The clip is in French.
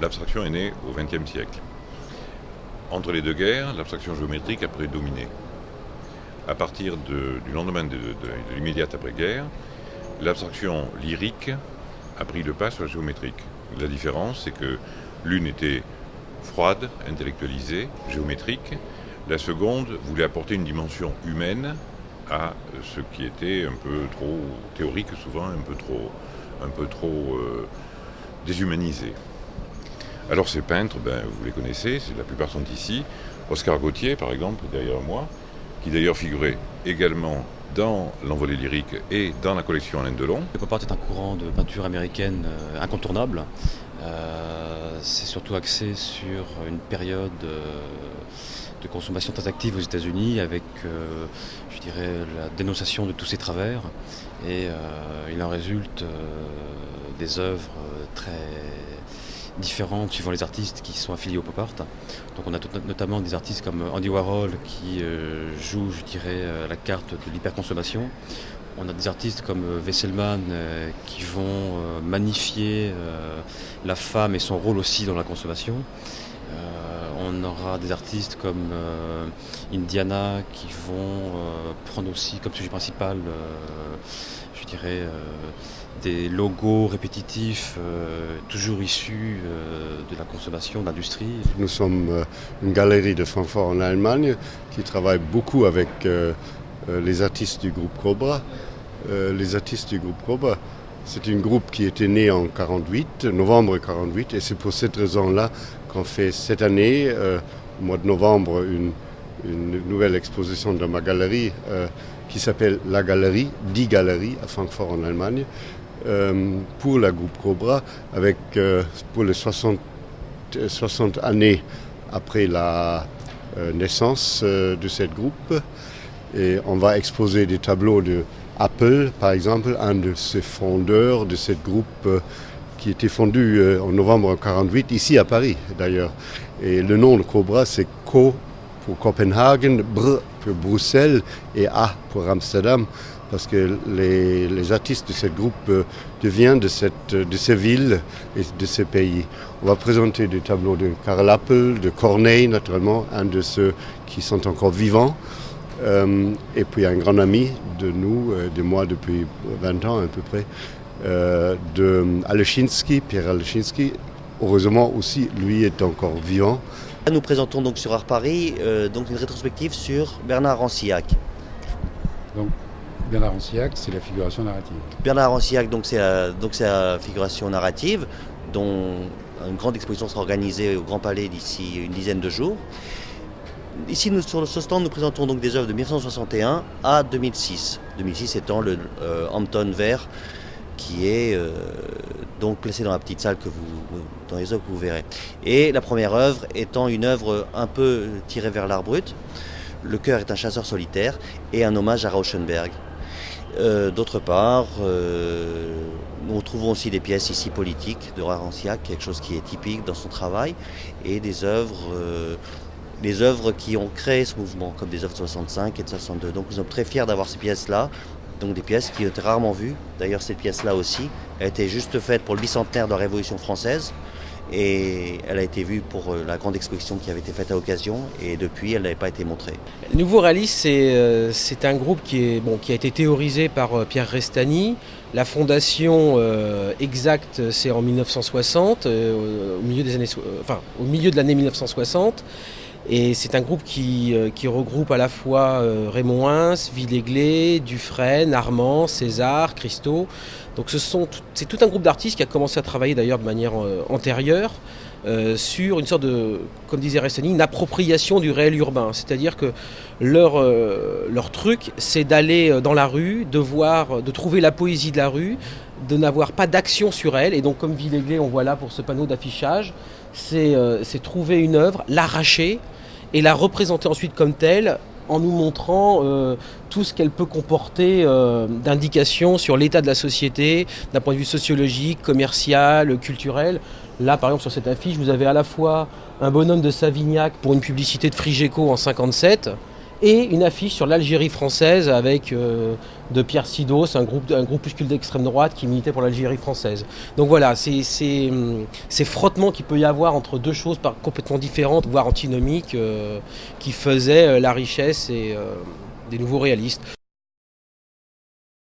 l'abstraction est née au XXe siècle. Entre les deux guerres, l'abstraction géométrique a prédominé. À partir du lendemain de l'immédiate après-guerre, l'abstraction lyrique a pris le pas sur la géométrique. La différence, c'est que l'une était froide, intellectualisée, géométrique. La seconde voulait apporter une dimension humaine à ce qui était un peu trop théorique, souvent un peu trop déshumanisé. Alors ces peintres, vous les connaissez, la plupart sont ici. Oscar Gautier, par exemple, derrière moi, qui d'ailleurs figurait également dans l'envolée lyrique et dans la collection Alain Delon. Le pop art est un courant de peinture américaine incontournable. C'est surtout axé sur une période de consommation très active aux États-Unis avec, je dirais, la dénonciation de tous ces travers. Et il en résulte des œuvres très différentes suivant les artistes qui sont affiliés au pop art. Donc on a notamment des artistes comme Andy Warhol qui jouent, je dirais, la carte de l'hyperconsommation. On a des artistes comme Wesselmann qui vont magnifier la femme et son rôle aussi dans la consommation. On aura des artistes comme Indiana qui vont prendre aussi comme sujet principal, je dirais, des logos répétitifs, toujours issus de la consommation, de l'industrie. Nous sommes une galerie de Francfort en Allemagne qui travaille beaucoup avec les artistes du groupe Cobra. Les artistes du groupe Cobra, c'est un groupe qui était né en 48, novembre 48, et c'est pour cette raison-là qu'on fait cette année, au mois de novembre, une nouvelle exposition dans ma galerie qui s'appelle La Galerie, Die Galerie à Francfort en Allemagne, pour la groupe Cobra, avec pour les 60 années après la naissance de cette groupe. Et on va exposer des tableaux de Apple, par exemple, un de ces fondeurs de ce groupe qui était fondu en novembre 1948, ici à Paris d'ailleurs. Et le nom de Cobra, c'est Co pour Copenhague, Br pour Bruxelles et A pour Amsterdam, parce que les artistes de ce groupe deviennent de ces villes et de ces pays. On va présenter des tableaux de Karl Appel, de Corneille naturellement, un de ceux qui sont encore vivants. Et puis un grand ami de nous, de moi depuis 20 ans à peu près, de Alechinsky, Pierre Alechinsky. Heureusement aussi, lui est encore vivant. Nous présentons donc sur Art Paris donc une rétrospective sur Bernard Rancillac. Donc Bernard Rancillac, c'est la figuration narrative. Bernard Rancillac, donc c'est la figuration narrative, dont une grande exposition sera organisée au Grand Palais d'ici une dizaine de jours. Ici, sur ce stand, nous présentons donc des œuvres de 1961 à 2006. 2006 étant le Hampton vert, qui est donc placé dans la petite salle dans les œuvres que vous verrez. Et la première œuvre étant une œuvre un peu tirée vers l'art brut. Le cœur est un chasseur solitaire et un hommage à Rauschenberg. D'autre part, nous retrouvons aussi des pièces ici politiques de Rancillac, quelque chose qui est typique dans son travail, et des œuvres qui ont créé ce mouvement, comme des œuvres de 65 et de 62. Donc nous sommes très fiers d'avoir ces pièces-là, donc des pièces qui ont été rarement vues. D'ailleurs cette pièce-là aussi, elle a été juste faite pour le bicentenaire de la Révolution française, et elle a été vue pour la grande exposition qui avait été faite à l'occasion, et depuis elle n'avait pas été montrée. Nouveau Réaliste, c'est un groupe qui a été théorisé par Pierre Restany. La fondation exacte, c'est en 1960, au milieu de l'année 1960. Et c'est un groupe qui regroupe à la fois Raymond Ins, Villègle, Dufresne, Armand, César, Christo. Donc c'est tout un groupe d'artistes qui a commencé à travailler d'ailleurs de manière antérieure sur une sorte de, comme disait Restany, une appropriation du réel urbain. C'est-à-dire que leur truc, c'est d'aller dans la rue, de trouver la poésie de la rue, de n'avoir pas d'action sur elle. Et donc comme Villègle, on voit là pour ce panneau d'affichage, c'est trouver une œuvre, l'arracher et la représenter ensuite comme telle en nous montrant tout ce qu'elle peut comporter d'indications sur l'état de la société, d'un point de vue sociologique, commercial, culturel. Là, par exemple, sur cette affiche, vous avez à la fois un bonhomme de Savignac pour une publicité de Frigeco en 1957 et une affiche sur l'Algérie française avec de Pierre Sidos, un groupuscule d'extrême droite qui militait pour l'Algérie française. Donc voilà, c'est ces frottements qu'il peut y avoir entre deux choses complètement différentes, voire antinomiques, qui faisaient la richesse des nouveaux réalistes.